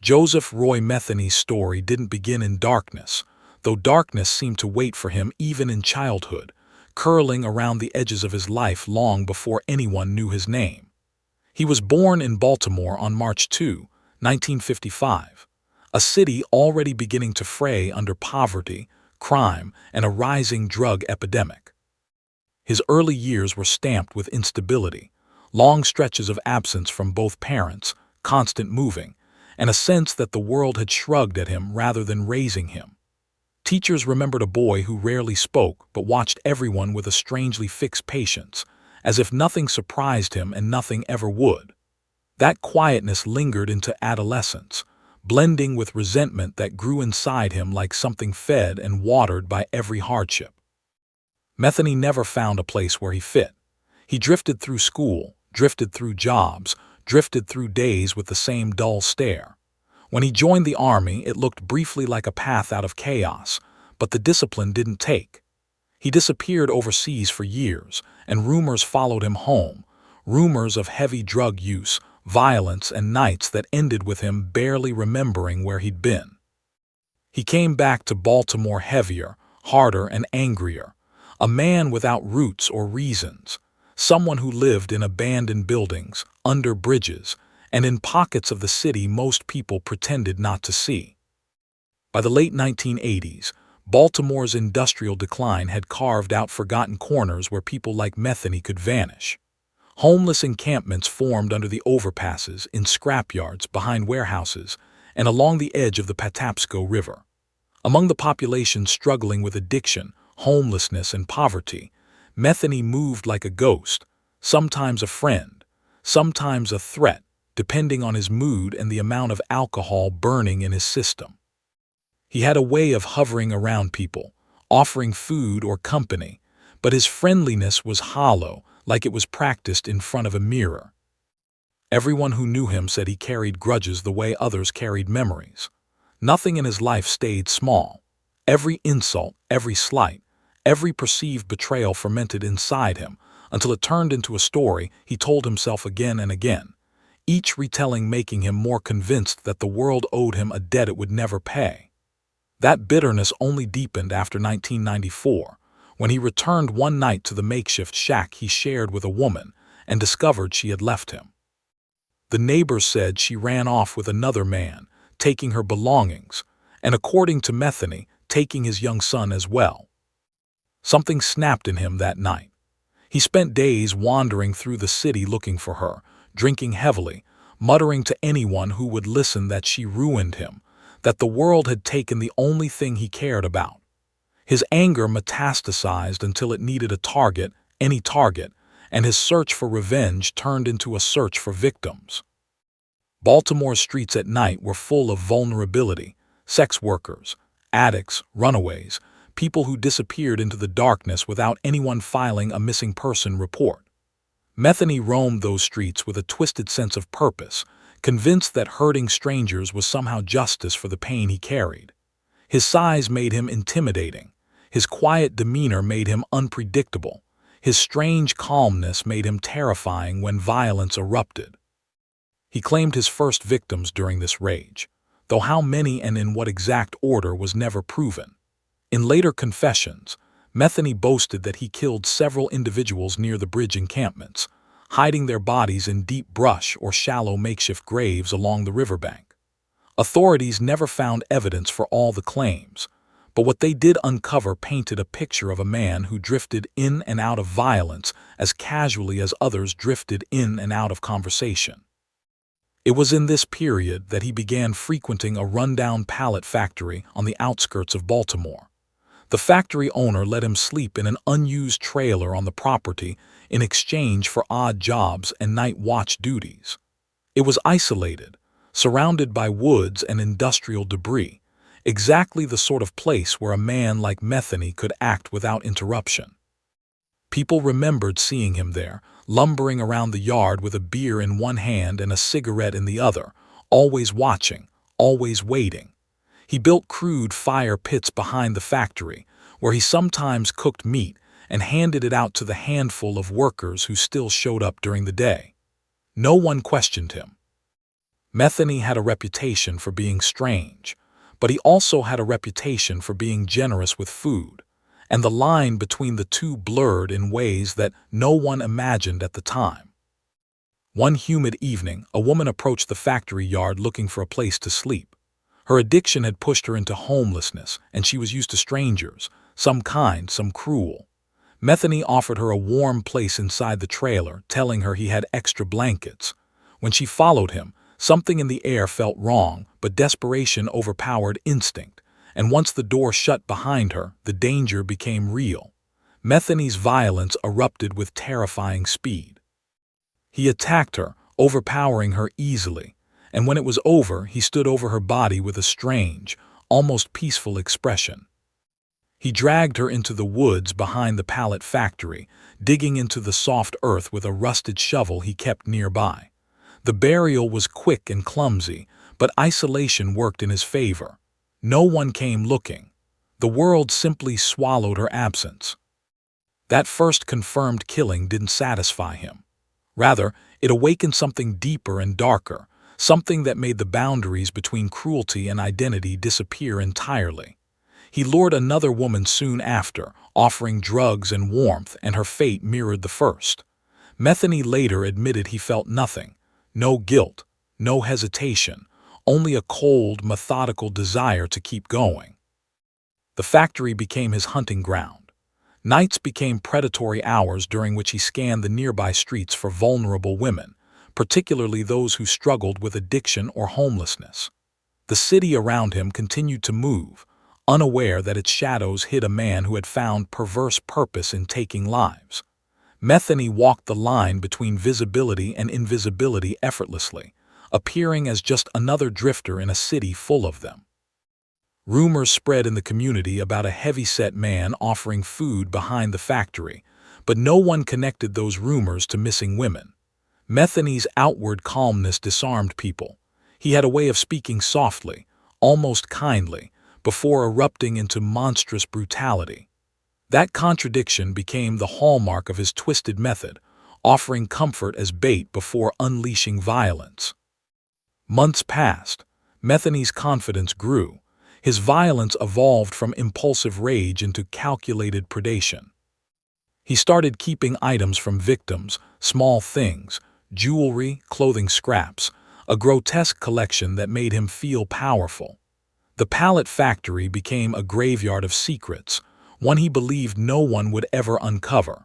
Joseph Roy Metheny's story didn't begin in darkness, though darkness seemed to wait for him even in childhood, curling around the edges of his life long before anyone knew his name. He was born in Baltimore on March 2, 1955, a city already beginning to fray under poverty, crime, and a rising drug epidemic. His early years were stamped with instability, long stretches of absence from both parents, constant moving, and a sense that the world had shrugged at him rather than raising him. Teachers remembered a boy who rarely spoke but watched everyone with a strangely fixed patience, as if nothing surprised him and nothing ever would. That quietness lingered into adolescence, blending with resentment that grew inside him like something fed and watered by every hardship. Metheny never found a place where he fit. He drifted through school, drifted through jobs, drifted through days with the same dull stare. When he joined the army, it looked briefly like a path out of chaos, but the discipline didn't take. He disappeared overseas for years, and rumors followed him home, rumors of heavy drug use, violence, and nights that ended with him barely remembering where he'd been. He came back to Baltimore heavier, harder, and angrier, a man without roots or reasons, someone who lived in abandoned buildings, under bridges, and in pockets of the city most people pretended not to see. By the late 1980s, Baltimore's industrial decline had carved out forgotten corners where people like Metheny could vanish. Homeless encampments formed under the overpasses, in scrapyards, behind warehouses, and along the edge of the Patapsco River. Among the population struggling with addiction, homelessness, and poverty, Metheny moved like a ghost, sometimes a friend, sometimes a threat, depending on his mood and the amount of alcohol burning in his system. He had a way of hovering around people, offering food or company, but his friendliness was hollow, like it was practiced in front of a mirror. Everyone who knew him said he carried grudges the way others carried memories. Nothing in his life stayed small. Every insult, every slight, every perceived betrayal fermented inside him until it turned into a story he told himself again and again, each retelling making him more convinced that the world owed him a debt it would never pay. That bitterness only deepened after 1994, when he returned one night to the makeshift shack he shared with a woman and discovered she had left him. The neighbors said she ran off with another man, taking her belongings, and according to Metheny, taking his young son as well. Something snapped in him that night. He spent days wandering through the city looking for her, drinking heavily, muttering to anyone who would listen that she ruined him, that the world had taken the only thing he cared about. His anger metastasized until it needed a target, any target, and his search for revenge turned into a search for victims. Baltimore's streets at night were full of vulnerability, sex workers, addicts, runaways, people who disappeared into the darkness without anyone filing a missing person report. Metheny roamed those streets with a twisted sense of purpose, convinced that hurting strangers was somehow justice for the pain he carried. His size made him intimidating. His quiet demeanor made him unpredictable. His strange calmness made him terrifying when violence erupted. He claimed his first victims during this rage, though how many and in what exact order was never proven. In later confessions, Metheny boasted that he killed several individuals near the bridge encampments, hiding their bodies in deep brush or shallow makeshift graves along the riverbank. Authorities never found evidence for all the claims, but what they did uncover painted a picture of a man who drifted in and out of violence as casually as others drifted in and out of conversation. It was in this period that he began frequenting a rundown pallet factory on the outskirts of Baltimore. The factory owner let him sleep in an unused trailer on the property in exchange for odd jobs and night watch duties. It was isolated, surrounded by woods and industrial debris, exactly the sort of place where a man like Metheny could act without interruption. People remembered seeing him there, lumbering around the yard with a beer in one hand and a cigarette in the other, always watching, always waiting. He built crude fire pits behind the factory, where he sometimes cooked meat and handed it out to the handful of workers who still showed up during the day. No one questioned him. Metheny had a reputation for being strange, but he also had a reputation for being generous with food, and the line between the two blurred in ways that no one imagined at the time. One humid evening, a woman approached the factory yard looking for a place to sleep. Her addiction had pushed her into homelessness, and she was used to strangers, some kind, some cruel. Metheny offered her a warm place inside the trailer, telling her he had extra blankets. When she followed him, something in the air felt wrong, but desperation overpowered instinct, and once the door shut behind her, the danger became real. Metheny's violence erupted with terrifying speed. He attacked her, overpowering her easily, and when it was over, he stood over her body with a strange, almost peaceful expression. He dragged her into the woods behind the pallet factory, digging into the soft earth with a rusted shovel he kept nearby. The burial was quick and clumsy, but isolation worked in his favor. No one came looking. The world simply swallowed her absence. That first confirmed killing didn't satisfy him. Rather, it awakened something deeper and darker, something that made the boundaries between cruelty and identity disappear entirely. He lured another woman soon after, offering drugs and warmth, and her fate mirrored the first. Metheny later admitted he felt nothing, no guilt, no hesitation, only a cold, methodical desire to keep going. The factory became his hunting ground. Nights became predatory hours during which he scanned the nearby streets for vulnerable women, particularly those who struggled with addiction or homelessness. The city around him continued to move, unaware that its shadows hid a man who had found perverse purpose in taking lives. Metheny walked the line between visibility and invisibility effortlessly, appearing as just another drifter in a city full of them. Rumors spread in the community about a heavy-set man offering food behind the factory, but no one connected those rumors to missing women. Metheny's outward calmness disarmed people. He had a way of speaking softly, almost kindly, before erupting into monstrous brutality. That contradiction became the hallmark of his twisted method, offering comfort as bait before unleashing violence. Months passed. Metheny's confidence grew. His violence evolved from impulsive rage into calculated predation. He started keeping items from victims, small things, jewelry, clothing scraps, a grotesque collection that made him feel powerful. The pallet factory became a graveyard of secrets, one he believed no one would ever uncover.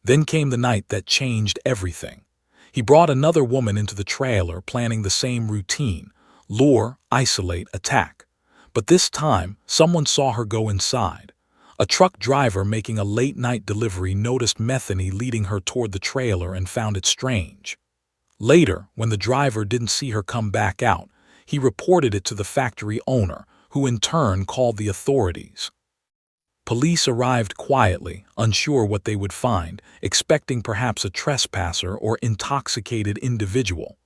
Then came the night that changed everything. He brought another woman into the trailer, planning the same routine: lure, isolate, attack. But this time, someone saw her go inside. A truck driver making a late-night delivery noticed Metheny leading her toward the trailer and found it strange. Later, when the driver didn't see her come back out, he reported it to the factory owner, who in turn called the authorities. Police arrived quietly, unsure what they would find, expecting perhaps a trespasser or intoxicated individual.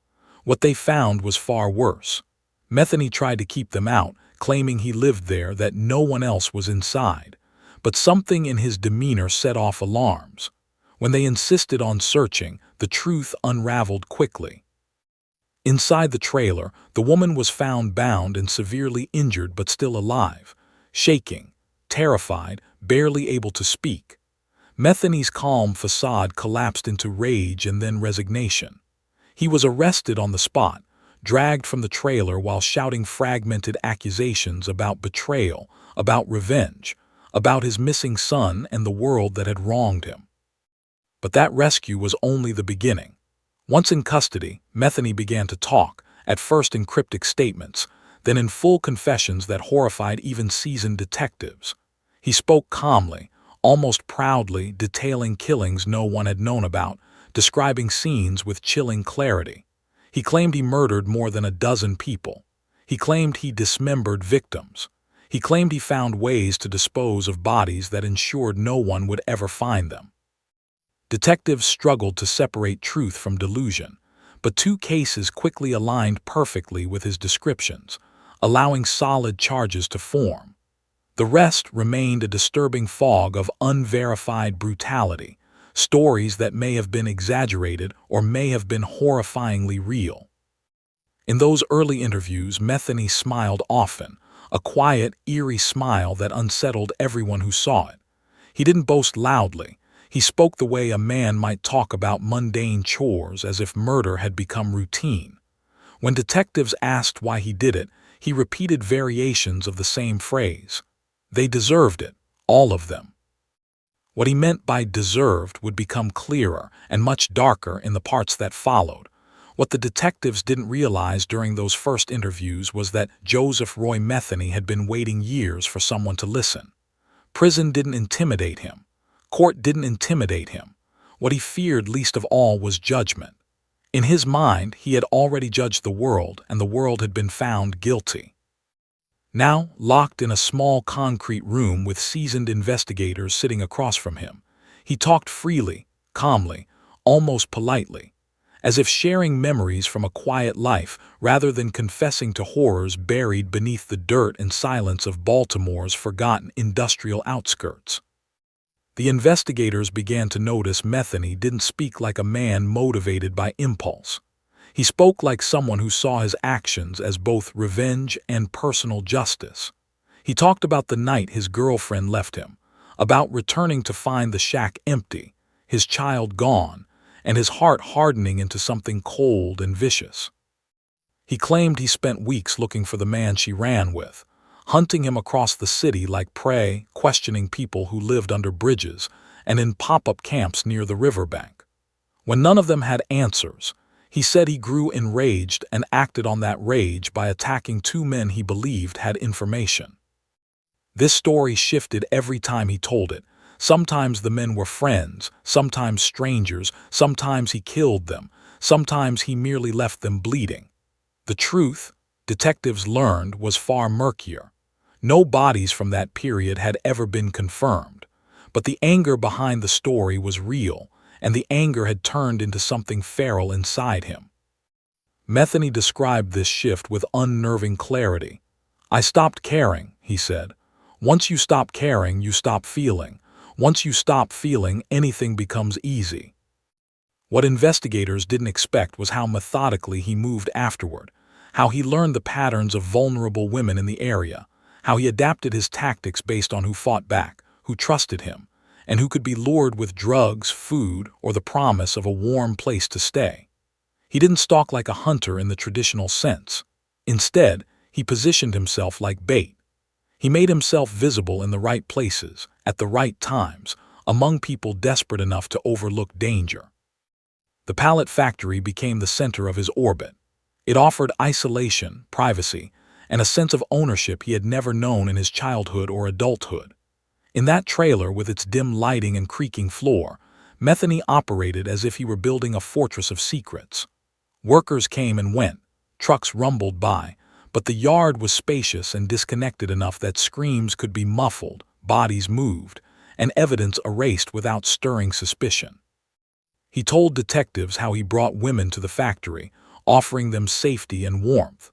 What they found was far worse. Metheny tried to keep them out, claiming he lived there, that no one else was inside. But something in his demeanor set off alarms. When they insisted on searching, the truth unraveled quickly. Inside the trailer, the woman was found bound and severely injured but still alive, shaking, terrified, barely able to speak. Metheny's calm facade collapsed into rage and then resignation. He was arrested on the spot, dragged from the trailer while shouting fragmented accusations about betrayal, about revenge, about his missing son and the world that had wronged him. But that rescue was only the beginning. Once in custody, Metheny began to talk, at first in cryptic statements, then in full confessions that horrified even seasoned detectives. He spoke calmly, almost proudly, detailing killings no one had known about, describing scenes with chilling clarity. He claimed he murdered more than a dozen people. He claimed he dismembered victims. He claimed he found ways to dispose of bodies that ensured no one would ever find them. Detectives struggled to separate truth from delusion, but two cases quickly aligned perfectly with his descriptions, allowing solid charges to form. The rest remained a disturbing fog of unverified brutality, stories that may have been exaggerated or may have been horrifyingly real. In those early interviews, Metheny smiled often, a quiet, eerie smile that unsettled everyone who saw it. He didn't boast loudly. He spoke the way a man might talk about mundane chores, as if murder had become routine. When detectives asked why he did it, he repeated variations of the same phrase. They deserved it, all of them. What he meant by deserved would become clearer and much darker in the parts that followed. What the detectives didn't realize during those first interviews was that Joseph Roy Metheny had been waiting years for someone to listen. Prison didn't intimidate him. Court didn't intimidate him. What he feared least of all was judgment. In his mind, he had already judged the world, and the world had been found guilty. Now, locked in a small concrete room with seasoned investigators sitting across from him, he talked freely, calmly, almost politely, as if sharing memories from a quiet life rather than confessing to horrors buried beneath the dirt and silence of Baltimore's forgotten industrial outskirts. The investigators began to notice Metheny didn't speak like a man motivated by impulse. He spoke like someone who saw his actions as both revenge and personal justice. He talked about the night his girlfriend left him, about returning to find the shack empty, his child gone, and his heart hardening into something cold and vicious. He claimed he spent weeks looking for the man she ran with, hunting him across the city like prey, questioning people who lived under bridges and in pop-up camps near the riverbank. When none of them had answers, he said he grew enraged and acted on that rage by attacking two men he believed had information. This story shifted every time he told it. Sometimes the men were friends, sometimes strangers, sometimes he killed them, sometimes he merely left them bleeding. The truth, detectives learned, was far murkier. No bodies from that period had ever been confirmed, but the anger behind the story was real, and the anger had turned into something feral inside him. Metheny described this shift with unnerving clarity. "I stopped caring," he said. "Once you stop caring, you stop feeling. Once you stop feeling, anything becomes easy." What investigators didn't expect was how methodically he moved afterward, how he learned the patterns of vulnerable women in the area, how he adapted his tactics based on who fought back, who trusted him, and who could be lured with drugs, food, or the promise of a warm place to stay. He didn't stalk like a hunter in the traditional sense. Instead, he positioned himself like bait. He made himself visible in the right places, at the right times, among people desperate enough to overlook danger. The pallet factory became the center of his orbit. It offered isolation, privacy, and a sense of ownership he had never known in his childhood or adulthood. In that trailer with its dim lighting and creaking floor, Metheny operated as if he were building a fortress of secrets. Workers came and went, trucks rumbled by, but the yard was spacious and disconnected enough that screams could be muffled, bodies moved, and evidence erased without stirring suspicion. He told detectives how he brought women to the factory, offering them safety and warmth.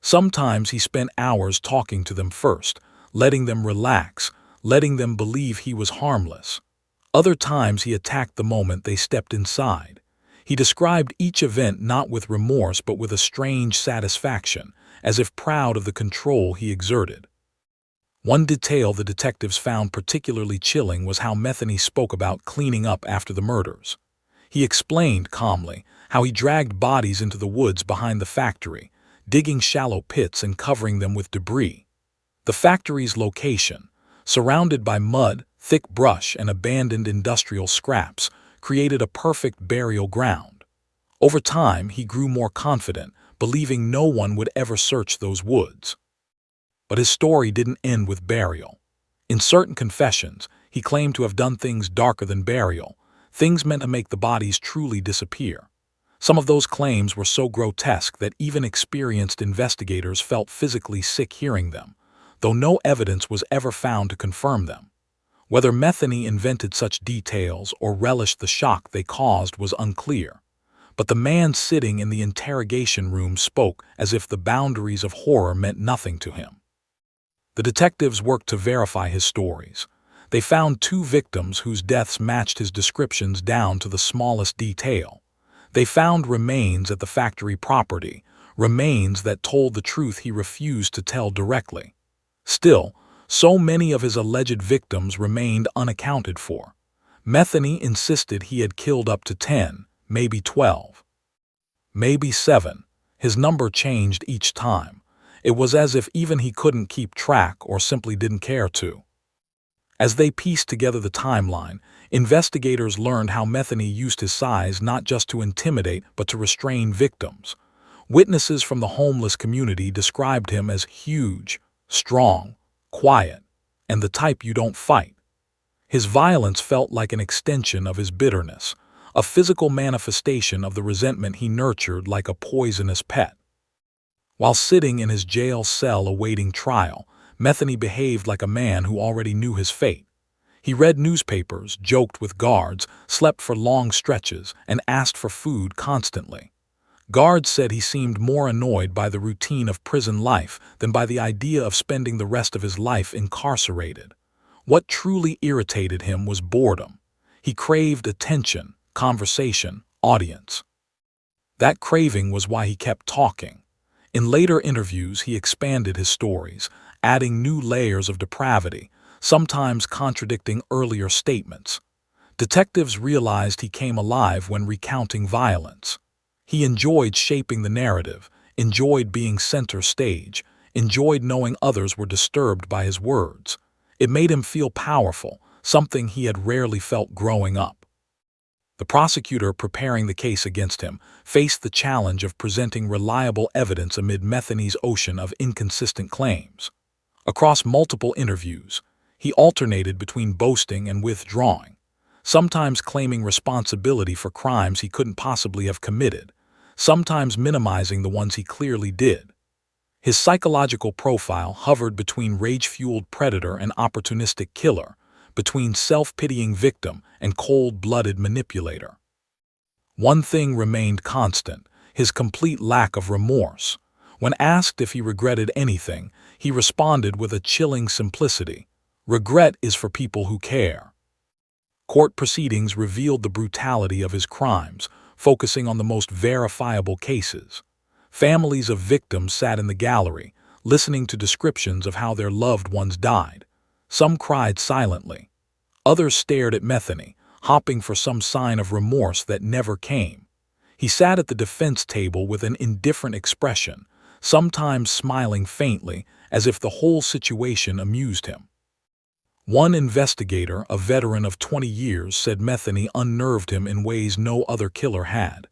Sometimes he spent hours talking to them first, letting them relax, letting them believe he was harmless. Other times he attacked the moment they stepped inside. He described each event not with remorse but with a strange satisfaction, as if proud of the control he exerted. One detail the detectives found particularly chilling was how Metheny spoke about cleaning up after the murders. He explained calmly how he dragged bodies into the woods behind the factory, digging shallow pits and covering them with debris. The factory's location, surrounded by mud, thick brush, and abandoned industrial scraps, created a perfect burial ground. Over time, he grew more confident, believing no one would ever search those woods. But his story didn't end with burial. In certain confessions, he claimed to have done things darker than burial, things meant to make the bodies truly disappear. Some of those claims were so grotesque that even experienced investigators felt physically sick hearing them, though no evidence was ever found to confirm them. Whether Metheny invented such details or relished the shock they caused was unclear. But the man sitting in the interrogation room spoke as if the boundaries of horror meant nothing to him. The detectives worked to verify his stories. They found 2 victims whose deaths matched his descriptions down to the smallest detail. They found remains at the factory property, remains that told the truth he refused to tell directly. Still, so many of his alleged victims remained unaccounted for. Metheny insisted he had killed up to 10, maybe 12, maybe 7. His number changed each time. It was as if even he couldn't keep track or simply didn't care to. As they pieced together the timeline, investigators learned how Metheny used his size not just to intimidate but to restrain victims. Witnesses from the homeless community described him as huge, strong, quiet, and the type you don't fight. His violence felt like an extension of his bitterness, a physical manifestation of the resentment he nurtured like a poisonous pet. While sitting in his jail cell awaiting trial, Metheny behaved like a man who already knew his fate. He read newspapers, joked with guards, slept for long stretches, and asked for food constantly. Guards said he seemed more annoyed by the routine of prison life than by the idea of spending the rest of his life incarcerated. What truly irritated him was boredom. He craved attention, conversation, audience. That craving was why he kept talking. In later interviews, he expanded his stories, adding new layers of depravity, sometimes contradicting earlier statements. Detectives realized he came alive when recounting violence. He enjoyed shaping the narrative, enjoyed being center stage, enjoyed knowing others were disturbed by his words. It made him feel powerful, something he had rarely felt growing up. The prosecutor preparing the case against him faced the challenge of presenting reliable evidence amid Metheny's ocean of inconsistent claims. Across multiple interviews, he alternated between boasting and withdrawing, sometimes claiming responsibility for crimes he couldn't possibly have committed, sometimes minimizing the ones he clearly did. His psychological profile hovered between rage-fueled predator and opportunistic killer, between self-pitying victim and cold-blooded manipulator. One thing remained constant: his complete lack of remorse. When asked if he regretted anything, he responded with a chilling simplicity: "Regret is for people who care." Court proceedings revealed the brutality of his crimes, focusing on the most verifiable cases. Families of victims sat in the gallery, listening to descriptions of how their loved ones died. Some cried silently. Others stared at Metheny, hoping for some sign of remorse that never came. He sat at the defense table with an indifferent expression, sometimes smiling faintly, as if the whole situation amused him. One investigator, a veteran of 20 years, said Metheny unnerved him in ways no other killer had.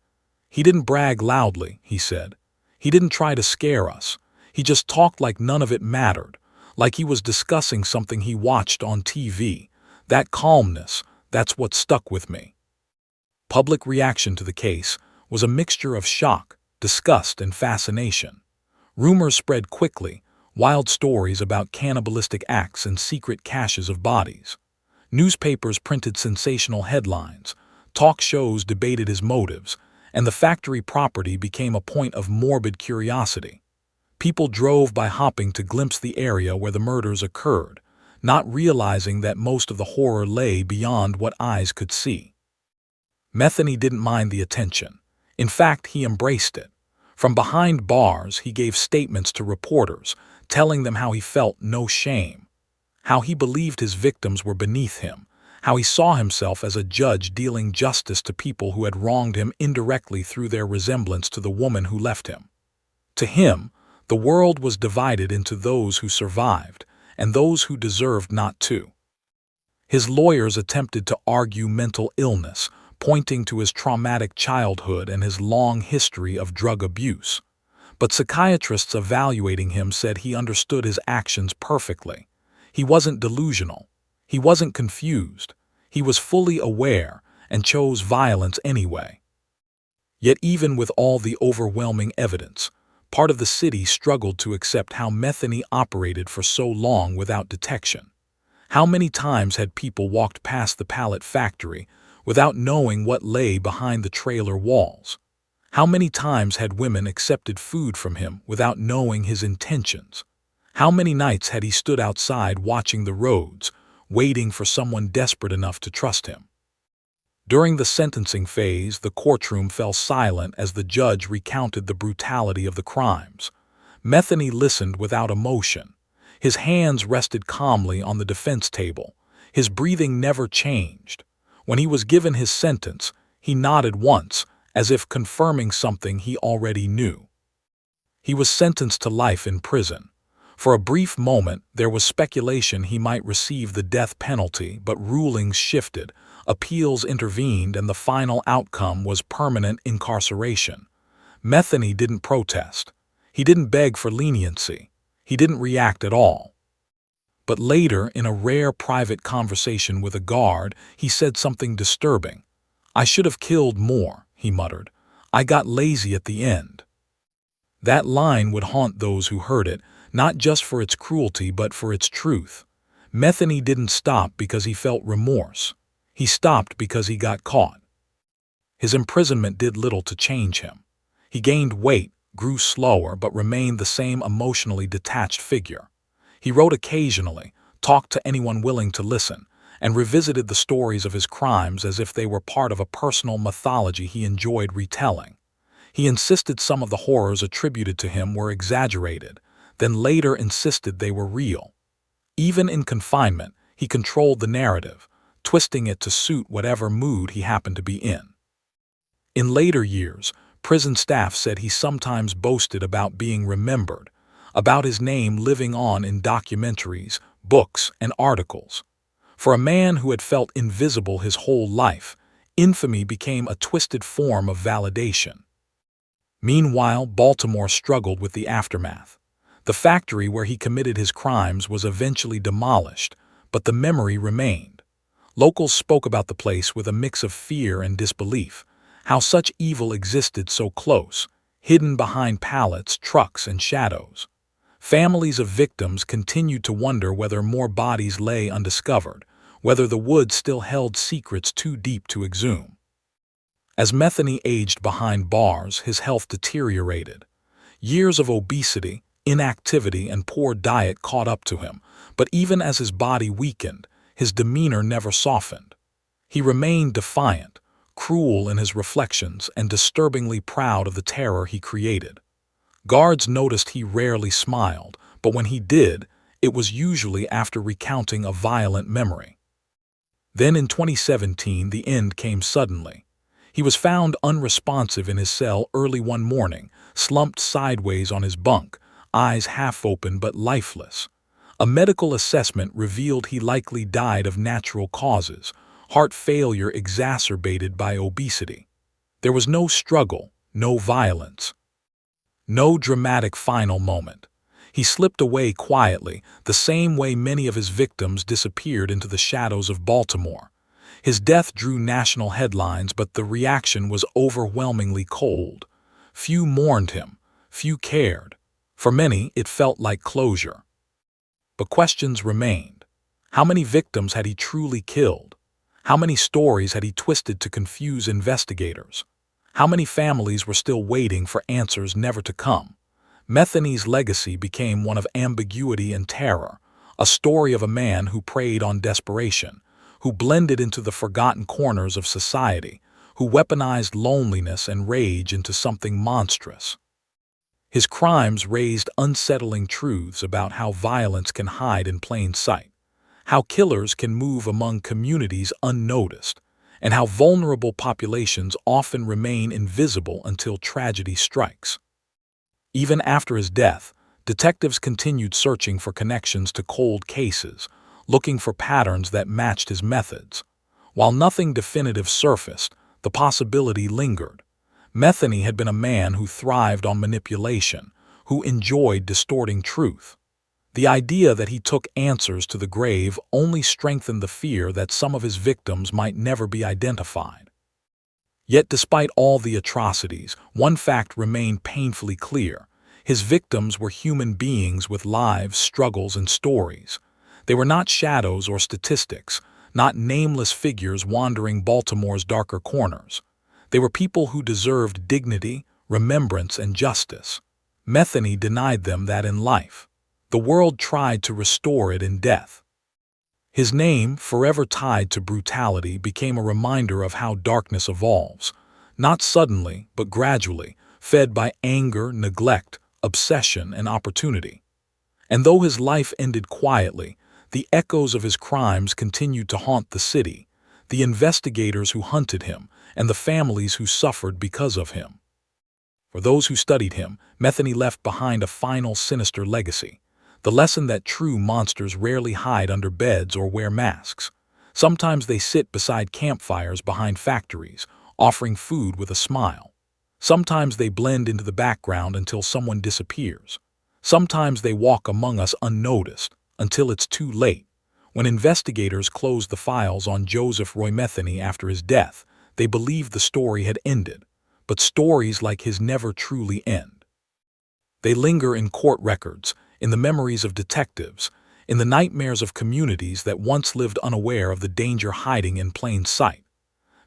"He didn't brag loudly," he said. "He didn't try to scare us. He just talked like none of it mattered, like he was discussing something he watched on TV. That calmness, that's what stuck with me." Public reaction to the case was a mixture of shock, disgust, and fascination. Rumors spread quickly, wild stories about cannibalistic acts and secret caches of bodies. Newspapers printed sensational headlines, talk shows debated his motives, and the factory property became a point of morbid curiosity. People drove by hopping to glimpse the area where the murders occurred, not realizing that most of the horror lay beyond what eyes could see. Metheny didn't mind the attention. In fact, he embraced it. From behind bars, he gave statements to reporters, telling them how he felt no shame, how he believed his victims were beneath him, how he saw himself as a judge dealing justice to people who had wronged him indirectly through their resemblance to the woman who left him. To him, the world was divided into those who survived and those who deserved not to. His lawyers attempted to argue mental illness, pointing to his traumatic childhood and his long history of drug abuse. But psychiatrists evaluating him said he understood his actions perfectly. He wasn't delusional. He wasn't confused. He was fully aware and chose violence anyway. Yet even with all the overwhelming evidence, part of the city struggled to accept how Metheny operated for so long without detection. How many times had people walked past the pallet factory without knowing what lay behind the trailer walls? How many times had women accepted food from him without knowing his intentions? How many nights had he stood outside watching the roads, waiting for someone desperate enough to trust him? During the sentencing phase, the courtroom fell silent as the judge recounted the brutality of the crimes. Metheny listened without emotion. His hands rested calmly on the defense table. His breathing never changed. When he was given his sentence, he nodded once, as if confirming something he already knew. He was sentenced to life in prison. For a brief moment, there was speculation he might receive the death penalty, but rulings shifted, appeals intervened, and the final outcome was permanent incarceration. Metheny didn't protest. He didn't beg for leniency. He didn't react at all. But later, in a rare private conversation with a guard, he said something disturbing. "I should have killed more," he muttered. "I got lazy at the end." That line would haunt those who heard it, not just for its cruelty but for its truth. Metheny didn't stop because he felt remorse. He stopped because he got caught. His imprisonment did little to change him. He gained weight, grew slower, but remained the same emotionally detached figure. He wrote occasionally, talked to anyone willing to listen, and revisited the stories of his crimes as if they were part of a personal mythology he enjoyed retelling. He insisted some of the horrors attributed to him were exaggerated, then later insisted they were real. Even in confinement, he controlled the narrative, twisting it to suit whatever mood he happened to be in. In later years, prison staff said he sometimes boasted about being remembered, about his name living on in documentaries, books, and articles. For a man who had felt invisible his whole life, infamy became a twisted form of validation. Meanwhile, Baltimore struggled with the aftermath. The factory where he committed his crimes was eventually demolished, but the memory remained. Locals spoke about the place with a mix of fear and disbelief, how such evil existed so close, hidden behind pallets, trucks, and shadows. Families of victims continued to wonder whether more bodies lay undiscovered, whether the woods still held secrets too deep to exhume. As Metheny aged behind bars, his health deteriorated. Years of obesity, inactivity, and poor diet caught up to him, but even as his body weakened, his demeanor never softened. He remained defiant, cruel in his reflections, and disturbingly proud of the terror he created. Guards noticed he rarely smiled, but when he did, it was usually after recounting a violent memory. Then in 2017, the end came suddenly. He was found unresponsive in his cell early one morning, slumped sideways on his bunk, eyes half open but lifeless. A medical assessment revealed he likely died of natural causes, heart failure exacerbated by obesity. There was no struggle, no violence, no dramatic final moment. He slipped away quietly, the same way many of his victims disappeared into the shadows of Baltimore. His death drew national headlines, but the reaction was overwhelmingly cold. Few mourned him, few cared. For many, it felt like closure. But questions remained. How many victims had he truly killed? How many stories had he twisted to confuse investigators? How many families were still waiting for answers never to come? Metheny's legacy became one of ambiguity and terror, a story of a man who preyed on desperation, who blended into the forgotten corners of society, who weaponized loneliness and rage into something monstrous. His crimes raised unsettling truths about how violence can hide in plain sight, how killers can move among communities unnoticed, and how vulnerable populations often remain invisible until tragedy strikes. Even after his death, detectives continued searching for connections to cold cases, looking for patterns that matched his methods. While nothing definitive surfaced, the possibility lingered. Metheny had been a man who thrived on manipulation, who enjoyed distorting truth. The idea that he took answers to the grave only strengthened the fear that some of his victims might never be identified. Yet despite all the atrocities, one fact remained painfully clear. His victims were human beings with lives, struggles, and stories. They were not shadows or statistics, not nameless figures wandering Baltimore's darker corners. They were people who deserved dignity, remembrance, and justice. Metheny denied them that in life. The world tried to restore it in death. His name, forever tied to brutality, became a reminder of how darkness evolves, not suddenly, but gradually, fed by anger, neglect, obsession, and opportunity. And though his life ended quietly, the echoes of his crimes continued to haunt the city, the investigators who hunted him, and the families who suffered because of him. For those who studied him, Metheny left behind a final sinister legacy, the lesson that true monsters rarely hide under beds or wear masks. Sometimes they sit beside campfires behind factories, offering food with a smile. Sometimes they blend into the background until someone disappears. Sometimes they walk among us unnoticed, until it's too late. When investigators closed the files on Joseph Roy Metheny after his death, they believed the story had ended. But stories like his never truly end. They linger in court records, in the memories of detectives, in the nightmares of communities that once lived unaware of the danger hiding in plain sight.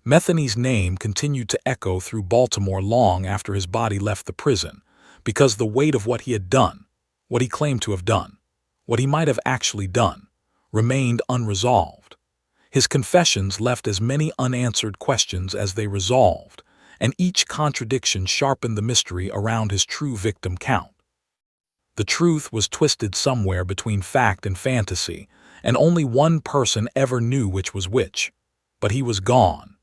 Metheny's name continued to echo through Baltimore long after his body left the prison, because the weight of what he had done, what he claimed to have done, what he might have actually done, remained unresolved. His confessions left as many unanswered questions as they resolved, and each contradiction sharpened the mystery around his true victim count. The truth was twisted somewhere between fact and fantasy, and only one person ever knew which was which. But he was gone.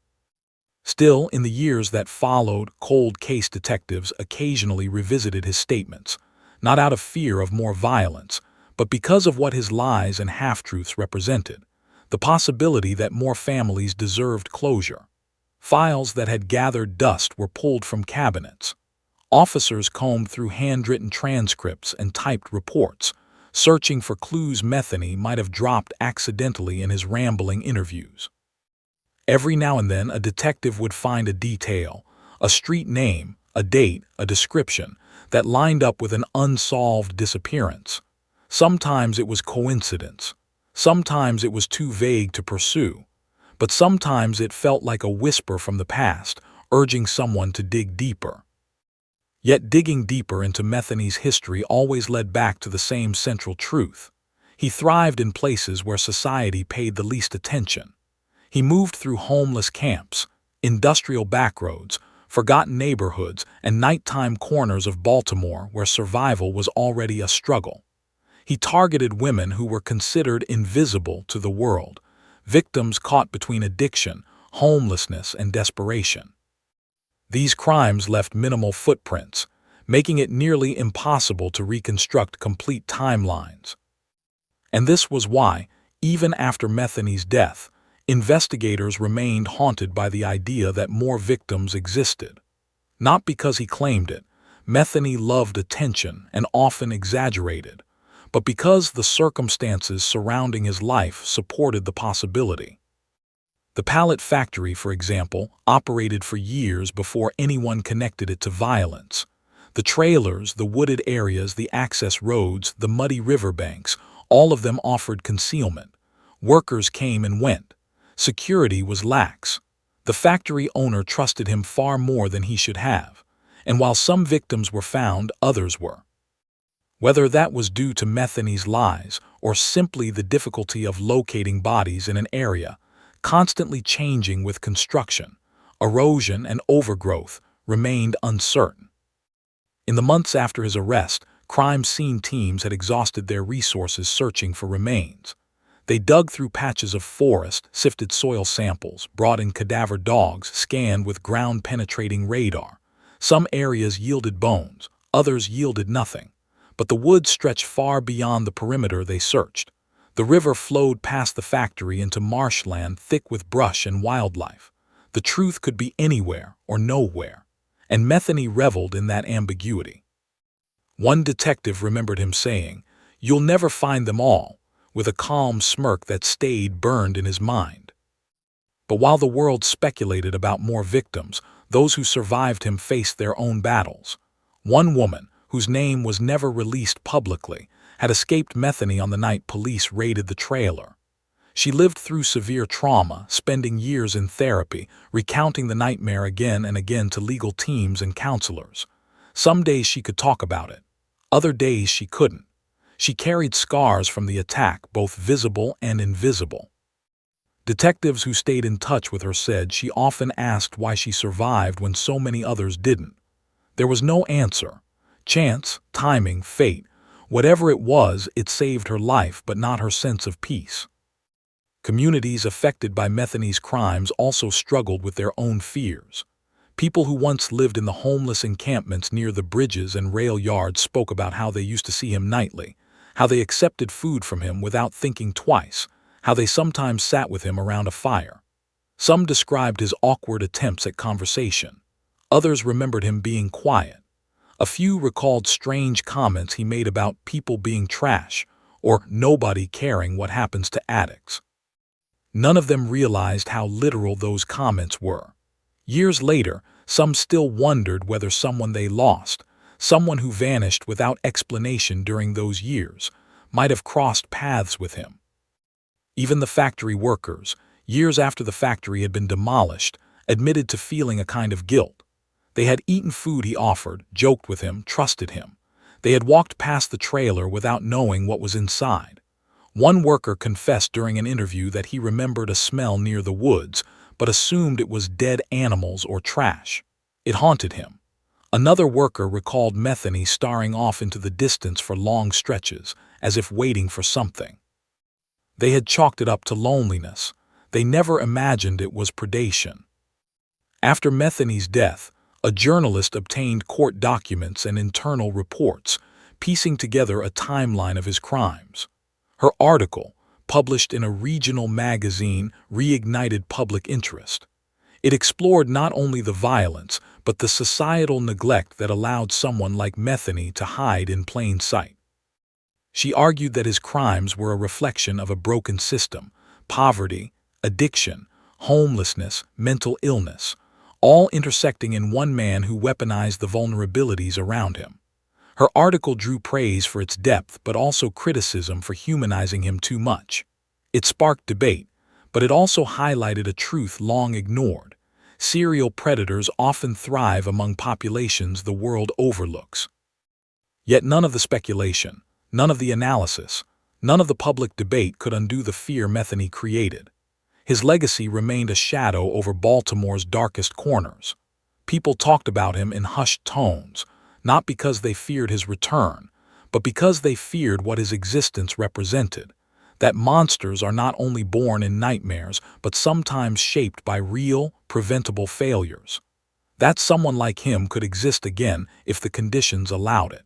Still, in the years that followed, cold case detectives occasionally revisited his statements, not out of fear of more violence, but because of what his lies and half-truths represented, the possibility that more families deserved closure. Files that had gathered dust were pulled from cabinets. Officers combed through handwritten transcripts and typed reports, searching for clues Metheny might have dropped accidentally in his rambling interviews. Every now and then a detective would find a detail, a street name, a date, a description, that lined up with an unsolved disappearance. Sometimes it was coincidence. Sometimes it was too vague to pursue. But sometimes it felt like a whisper from the past, urging someone to dig deeper. Yet digging deeper into Metheny's history always led back to the same central truth. He thrived in places where society paid the least attention. He moved through homeless camps, industrial backroads, forgotten neighborhoods, and nighttime corners of Baltimore where survival was already a struggle. He targeted women who were considered invisible to the world, victims caught between addiction, homelessness, and desperation. These crimes left minimal footprints, making it nearly impossible to reconstruct complete timelines. And this was why, even after Metheny's death, investigators remained haunted by the idea that more victims existed. Not because he claimed it. Metheny loved attention and often exaggerated, but because the circumstances surrounding his life supported the possibility. The pallet factory, for example, operated for years before anyone connected it to violence. The trailers, the wooded areas, the access roads, the muddy riverbanks, all of them offered concealment. Workers came and went. Security was lax. The factory owner trusted him far more than he should have, and while some victims were found, others were. Whether that was due to Metheny's lies or simply the difficulty of locating bodies in an area constantly changing with construction, erosion, and overgrowth, remained uncertain. In the months after his arrest, crime scene teams had exhausted their resources searching for remains. They dug through patches of forest, sifted soil samples, brought in cadaver dogs, scanned with ground-penetrating radar. Some areas yielded bones, others yielded nothing. But the woods stretched far beyond the perimeter they searched. The river flowed past the factory into marshland thick with brush and wildlife. The truth could be anywhere or nowhere, and Metheny reveled in that ambiguity. One detective remembered him saying, "You'll never find them all," with a calm smirk that stayed burned in his mind. But while the world speculated about more victims, those who survived him faced their own battles. One woman, whose name was never released publicly, had escaped Metheny on the night police raided the trailer. She lived through severe trauma, spending years in therapy, recounting the nightmare again and again to legal teams and counselors. Some days she could talk about it. Other days she couldn't. She carried scars from the attack, both visible and invisible. Detectives who stayed in touch with her said she often asked why she survived when so many others didn't. There was no answer. Chance, timing, fate, whatever it was, it saved her life but not her sense of peace. Communities affected by Metheny's crimes also struggled with their own fears. People who once lived in the homeless encampments near the bridges and rail yards spoke about how they used to see him nightly, how they accepted food from him without thinking twice, how they sometimes sat with him around a fire. Some described his awkward attempts at conversation. Others remembered him being quiet. A few recalled strange comments he made about people being trash or nobody caring what happens to addicts. None of them realized how literal those comments were. Years later, some still wondered whether someone they lost, someone who vanished without explanation during those years, might have crossed paths with him. Even the factory workers, years after the factory had been demolished, admitted to feeling a kind of guilt. They had eaten food he offered, joked with him, trusted him. They had walked past the trailer without knowing what was inside. One worker confessed during an interview that he remembered a smell near the woods, but assumed it was dead animals or trash. It haunted him. Another worker recalled Metheny staring off into the distance for long stretches, as if waiting for something. They had chalked it up to loneliness. They never imagined it was predation. After Metheny's death, a journalist obtained court documents and internal reports, piecing together a timeline of his crimes. Her article, published in a regional magazine, reignited public interest. It explored not only the violence, but the societal neglect that allowed someone like Metheny to hide in plain sight. She argued that his crimes were a reflection of a broken system: poverty, addiction, homelessness, mental illness, all intersecting in one man who weaponized the vulnerabilities around him. Her article drew praise for its depth but also criticism for humanizing him too much. It sparked debate, but it also highlighted a truth long ignored. Serial predators often thrive among populations the world overlooks. Yet none of the speculation, none of the analysis, none of the public debate could undo the fear Metheny created. His legacy remained a shadow over Baltimore's darkest corners. People talked about him in hushed tones, not because they feared his return, but because they feared what his existence represented. That monsters are not only born in nightmares, but sometimes shaped by real, preventable failures. That someone like him could exist again if the conditions allowed it.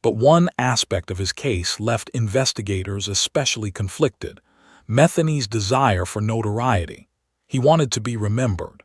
But one aspect of his case left investigators especially conflicted: Metheny's desire for notoriety. He wanted to be remembered.